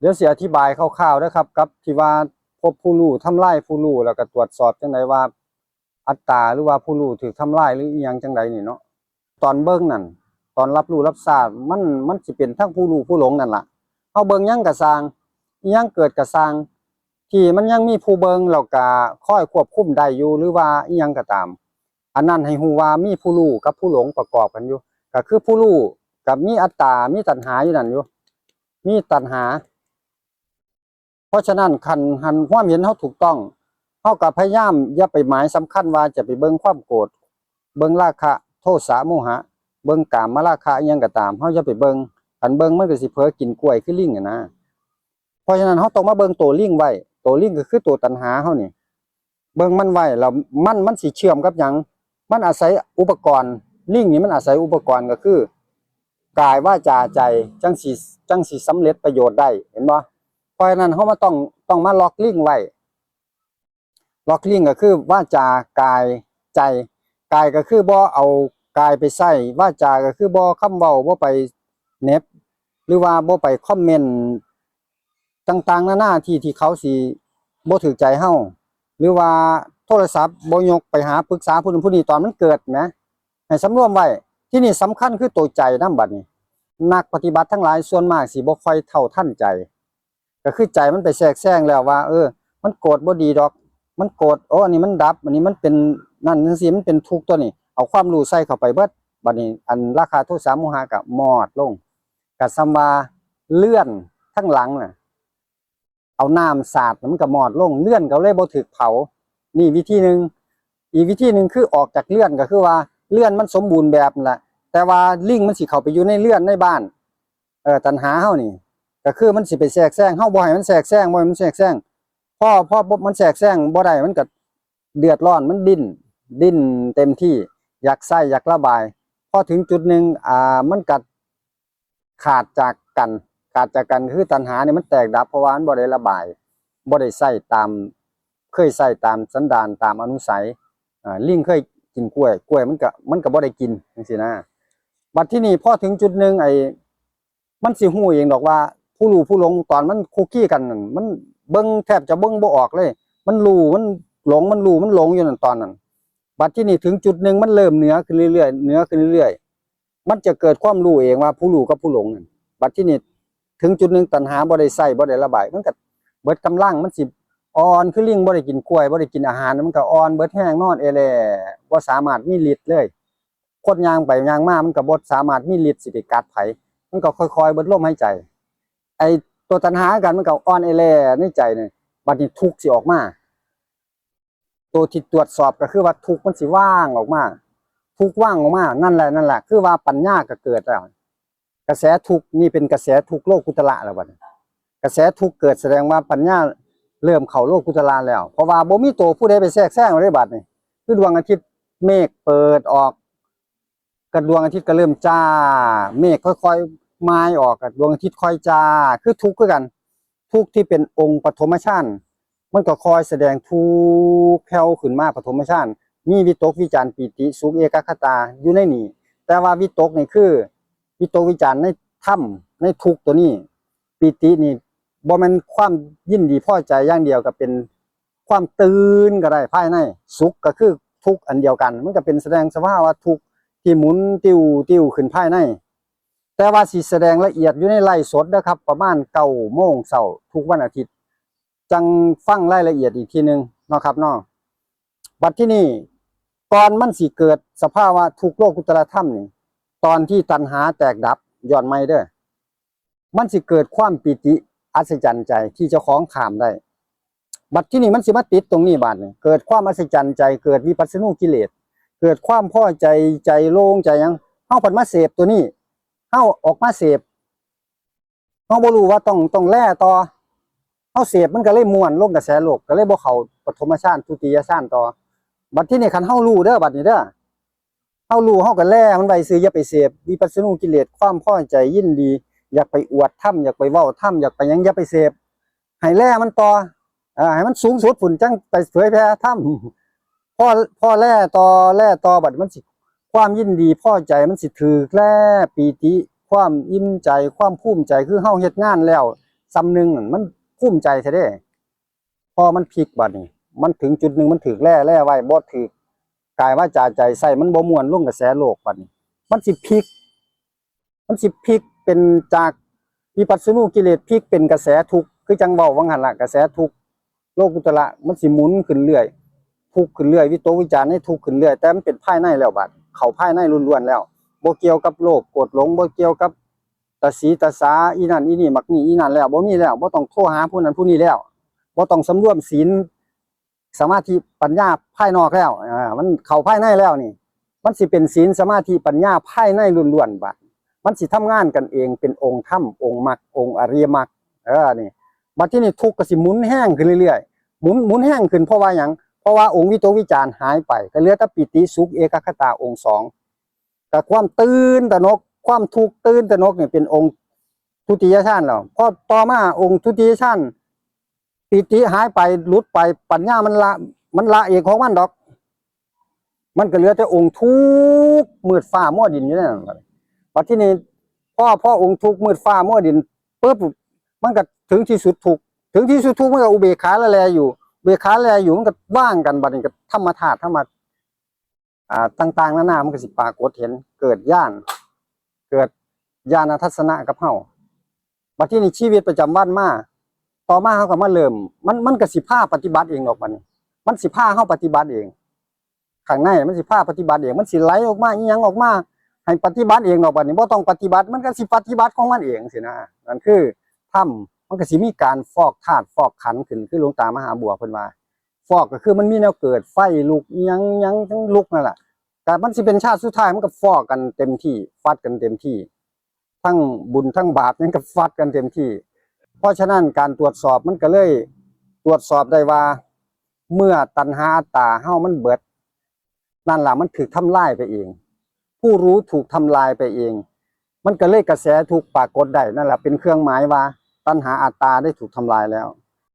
เดี๋ยวสิอธิบายคร่าวๆนะครับกับที่ว่าพบผู้รู้ทำลายผู้รู้แล้วก็ตรวจสอบจังไดว่าอัตตาหรือว่าผู้รู้ถูกทำลายหรืออีหยังจังไดนี่เนาะตอนเบิ่งนั่นตอนรับรู้รับทราบมันสิเป็นทั้งผู้รู้ผู้หลงนั่นล่ะเฮาเบิ่งหยังก็สร้างอีหยังเกิดก็สร้างที่มันยังมีผู้เบิ่งแล้วก็คอยควบคุมได้อยู่หรือว่าอีหยังก็ตามอันนั้นให้ฮู้ว่ามีผู้รู้กับผู้หลงประกอบกันอยู่ก็คือผู้รู้กับมีอัตตามีตัณหาอยู่นั่นอยู่มีตัณหาเพราะฉะนั้นคันหันความเห็นเฮาถูกต้องเฮาก็พยายามอย่าไปหมายสำคัญว่าจะไปเบิ่งความโกรธเบิ่งราคะโทสะโมหะเบิ่งกามราคะอิหยังก็ตามเฮาอย่าไปเบิ่งคันเบิ่งมันก็สิเผลอกินกล้วยคือลิงอ่ะนะเพราะฉะนั้นเฮาต้องมาเบิ่งตัวลิงไว้ตัวลิงก็คือตัวตัณหาเฮานี่เบิ่งมันไว้แล้วมันสิเชื่อมกับหยังมันอาศัยอุปกรณ์ลิงนี่มันอาศัยอุปกรณ์ก็คือกายวาจาใจจังสิสำเร็จประโยชน์ได้เห็นบ่เพราะฉะนั้นเฮามาต้องมาล็อกลิงไว้ล็อกลิงก็คือวาจากายใจกายก็คือบ่เอากายไปใส่วาจาก็คือบ่คำเว้าบ่ไปเน็บหรือว่าบ่ไปคอมเมนต์ต่างๆนานาที่เขาสิบ่ถูกใจเฮาหรือว่าโทรศัพท์บ่ยกไปหาปรึกษาผู้นั้นผู้นี้ตอนมันเกิดนะให้สำรวมไว้ที่นี่สำคัญคือตัวใจนำบัดนี้นักปฏิบัติทั้งหลายส่วนมากสิบ่ค่อยเท่าทันใจก็คือใจมันไปแทรกแซงแล้วว่ามันโกรธบ่ดีดอกมันโกรธอันนี้มันดับอันนี้มันเป็นนั่นจังซี่มันเป็นทุกข์ตัวนี้เอาความรู้ใส่เข้าไปเบิดบัดนี้อันราคาโทสะโมหะก็มอดลงก็ซ้ำว่าเลื่อนทั้งหลังน่ะเอาน้ำสาดมันก็มอดลงเลื่อนก็เลยบ่ถูกเผานี่วิธีนึงอีกวิธีนึงคือออกจากเลื่อนก็คือว่าเลื่อนมันสมบูรณ์แบบนั่นแหละแต่ว่าลิงมันสิเข้าไปอยู่ในเลื่อนในบ้านตัณหาเฮานี่ก็คือมันสิไปแทรกแซงเฮาบ่ให้มันแทรกแซงบ่ให้มันแทรกแซงพอมันแทรกแซงบ่ได้มันก็เดือดร้อนมันดิ้นเต็มที่อยากใส่อยากระบายพอถึงจุดนึงมันก็ขาดจากกันคือตัณหาเนี่ยมันแตกดับเพราะว่ามันบ่ได้ระบายบ่ได้ใส่ตามเคยใส่ตามสันดานตามอนุสัยลิงเคยกินกล้วยมันก็บ่ได้กินจังซี่นะบัดที่นี่พอถึงจุดนึงมันสิฮู้เองดอกว่าผู้รู้ผู้หลงตอนมันคุกคีกันนั่นมันเบิ่งแทบจะเบิ่งบ่ออกเลยมันรู้มันหลงมันรู้มันหลงอยู่นั่นตอนนั้นบัดที่นี่ถึงจุดนึงมันเริ่มเหนือขึ้นเรื่อยๆเหนือขึ้นเรื่อยๆมันจะเกิดความรู้เองว่าผู้รู้กับผู้หลงนั่นบัดที่นี่ถึงจุดนึงตัณหาบ่ได้ใส่บ่ได้ระบายมันก็เบิดกำลังมันสิอ่อนคือลิงบ่ได้กินกล้วยบ่ได้กินอาหารมันก็อ่อนเบิดแห้งนอนเอแลบ่สามารถมีฤทธิ์เลยคนย่างไปย่างมามันก็บ่สามารถมีฤทธิ์สิไปกัดไผมันก็ค่อยๆเบิดลมหายใจไอ้ตัวตัณหากันมันก็อ่อนเอแลในใจนี่บัดนี้ทุกข์สิออกมาตัวที่ตรวจสอบก็คือว่าทุกข์มันสิว่างออกมาทุกข์ว่างออกมานั่นแหละคือว่าปัญญาก็เกิดแล้วกระแสทุกข์นี่เป็นกระแสทุกข์โลกุตระแล้วบัดนี้กระแสทุกข์เกิดแสดงว่าปัญญาเริ่มเข้าโลกุตระแล้วเพราะว่าบ่มีตัวผู้ใดไปแทรกแซงได้บัดนี้คือดวงอาทิตย์เมฆเปิดออกกระดวงอาทิตย์ก็เริ่มจ้าเมฆค่อยๆมายออกดวงอาทิตย์ค่อยจ้าคือทุกข์คือกันทุกข์ที่เป็นองค์ปฐมฌานมันก็คอยแสดงทุกข์แผ่วขึ้นมาปฐมฌานมีวิตกวิจารปิติสุขเอกคตาอยู่ในนี้แต่ว่าวิตกนี่คือวิตกวิจารในธรรมในทุกข์ตัวนี้ปิตินี่บ่แม่นความยินดีพอใจอย่างเดียวก็เป็นความตื่นก็ได้ภายในสุขก็คือทุกข์อันเดียวกันมันก็เป็นแสดงสภาวะทุกข์ที่หมุนติ้วขึ้นภายในแต่ว่าสิแสดงละเอียดอยู่ในไลฟ์สดนะครับประมาณ9 โมงเช้าทุกวันอาทิตย์จังฟังรายละเอียดอีกทีนึงเนาะครับเนาะบัดที่นี่ก่อนมันสิเกิดสภาวะทุกข์โลกุตตรธรรมนี่ตอนที่ตัณหาแตกดับย้อนใหม่เด้อมันสิเกิดความปิติอัศจรรย์ใจที่เจ้าของข้ามได้บัดที่นี่มันสิมาติดตรงนี้บาดนี่เกิดความอัศจรรย์ใจเกิดวิปัสสนูกิเลสเกิดความพอใจใจโล่งใจยังเฮาเพิ่นมาเสพตัวนี้เฮาออกมาเสพเฮาบ่รู้ว่าต้องแล่ต่อเฮาเสพมันก็เลยม่วนลงกระแสโลกก็เลยบ่เข้าปฐมฌานทุติยฌานต่อบัดที่นี่คันเฮารู้เด้อบัดนี้เด้อเฮารู้เฮาก็แล่มันไว้ซื่ออย่าไปเสพวิปัสสนูกิเลสความพอใจยินดีอยากไปอวดธรรมอยากไปเว้าธรรมอยากไปหยังอย่าไปเสพให้แล่มันต่อให้มันสูงสุดพุ่นจังไปเผยแพร่ธรรมพอแล่ต่อบัดมันสิความยินดีพอใจมันสิถูกแล่ปีติความอิ่มใจความภูมิใจคือเฮาเฮ็ดงานแล้ว ซ้ำหนึงนั่นมันภูมิใจแท้เด้พอมันพลิกบัดนี้มันถึงจุดหนึ่งมันถูกแล่ไว้บ่ถูกกายวาจาใจใส่มันบ่ม่วนลงกระแสโลกบัดนี้มันสิพลิกเป็นจากวิปัสสนูกิเลสพลิกเป็นกระแสทุกข์คือจังเว้าว่างั้นล่ะกระแสทุกข์โลกุตระมันสิหมุนขึ้นเรื่อยทุกข์ขึ้นเรื่อยวิตกวิจารณ์ให้ทุกข์ขึ้นเรื่อยแต่มันเป็นภายในแล้วบัดเข้าภายในล้วนๆแล้วบ่เกี่ยวกับโลภโกรธหลงบ่เกี่ยวกับตาสีตาสาอีนั่นอีนี่มักนี่อีนั่นแล้วบ่มีแล้วบ่ต้องโทรหาผู้นั้นผู้นี้แล้วบ่ต้องสำรวมศีลสมาธิปัญญาภายนอกแล้วมันเข้าภายในแล้วนี่มันสิเป็นศีลสมาธิปัญญาภายในล้วนๆบัดมันสิทำงานกันเองเป็นองค์ธรรมองค์มรรคองค์อริยมรรคนี่บัดทีนี้ทุกข์ก็สิหมุนแห้งขึ้นเรื่อยๆหมุนแห้งขึ้นเพราะว่าหยังเพราะว่าองค์วิตกวิจารหายไปก็เหลือแต่ปิติสุขเอกคตาองค์สองแต่ความตื่นตระหนกความทุกข์ตื่นตระหนกเนี่ยเป็นองค์ทุติยฌานแล้วพอต่อมาองค์ทุติยฌานปิติหายไปหลุดไปปัญญามันละเองของมันดอกมันก็เหลือแต่องค์ทุกข์มืดฟ้ามัวดินอยู่นั่นบัดทีนี้พ่อองค์ทุกข์มืดฟ้ามัวดินปุ๊บมันก็ถึงที่สุดทุกข์ถึงที่สุดทุกข์มันก็อุเบกขาละแลอยู่เบกขาแลอยู่มันก็ว่างกันบัดนี้ก็ธรรมธาตุต่างๆนานามันก็สิปรากฏเห็นเกิดญาณทัศนะกับเฮาบัดทีนี้ชีวิตประจำวันมาต่อมาเฮาก็มาเริ่มมันก็สิพาปฏิบัติเองดอกบัดนี้มันสิพาเฮาปฏิบัติเองข้างในมันสิพาปฏิบัติเองมันสิไหลออกมาอีหยังออกมาให้ปฏิบัติเองดอกบัดนี้บ่ต้องปฏิบัติมันก็สิปฏิบัติของมันเองสินะนั่นคือธรรมมันก็สิมีการฟอกธาตุฟอกขันธ์ขึ้นคือหลวงตามหาบัวเพิ่นว่าฟอกก็คือมันมีแนวเกิดไฟลุกอีหยังทั้งลุกนั่นแหละแต่มันสิเป็นชาติสุดท้ายมันก็ฟอกกันเต็มที่ฟัดกันเต็มที่ทั้งบุญทั้งบาปมันก็ฟัดกันเต็มที่เพราะฉะนั้นการตรวจสอบมันก็เลยตรวจสอบได้ว่าเมื่อตัณหาอัตตาเฮามันเบิดนั่นล่ะมันถูกทำลายไปเองผู้รู้ถูกทำลายไปเองมันก็เลยกระแสถูกปรากฏได้นั่นแหละเป็นเครื่องหมายว่าตัณหาอัตตาได้ถูกทำลายแล้ว